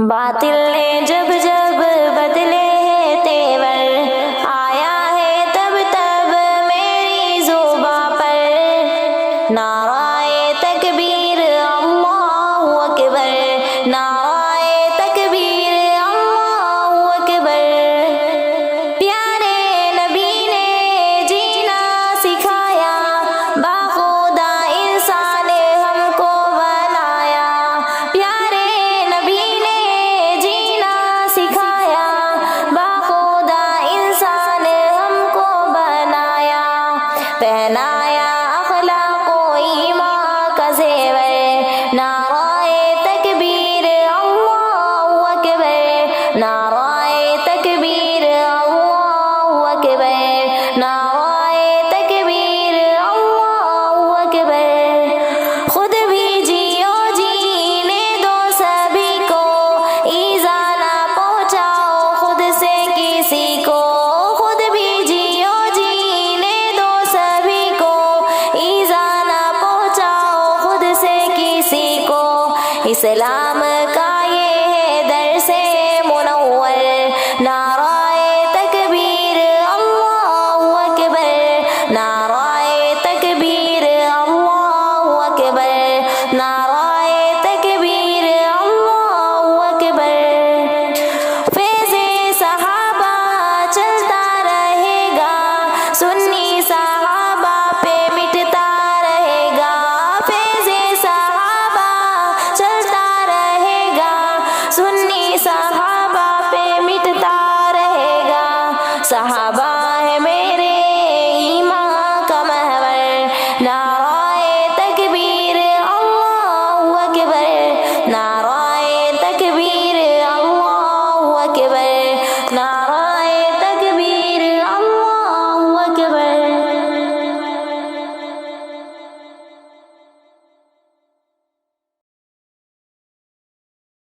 باطل نے جب جب بدلے ہیں تیور، آیا ہے تب تب میری زباں پر نعرہ تکبیر اللہ اکبر، نعرہ تکبیر اللہ اکبر۔ پیارے نبی نے جینا سکھایا، باخدا انسان ہم کو بنایا۔ پیارے نبی نے جینا سکھایا، باخدا انسان ہم کو بنایا۔ پہنایا اخلاق و ایمان کا زیور، نعرہ تکبیر اللہ اکبر، نعرہ تکبیر اللہ اکبر، نعرہ تکبیر اللہ اکبر۔ خود بھی جیو جینے دو سبھی کو، ایذا نہ پہنچاؤ خود سے کسی کو۔ خود بھی جیو جینے دو سبھی کو، ایذا نہ پہنچاؤ خود سے کسی کو۔ اسلام کا یہ ہے درس منور، نعرہ تکبیر اللہ اکبر، نعرہ تکبیر اللہ اکبر، نعرہ تکبیر اللہ اکبر۔ فیض صحابہ چلتا رہے گا، سنی صحابہ پہ مٹتا رہے گا۔ فیض صحابہ چلتا رہے گا، سنی صحابہ پہ مٹتا رہے گا۔ صحابہ ہے میرے ایمان کا محور، نعرہ تکبیر اللہ اکبر، نعرہ تکبیر اللہ اکبر۔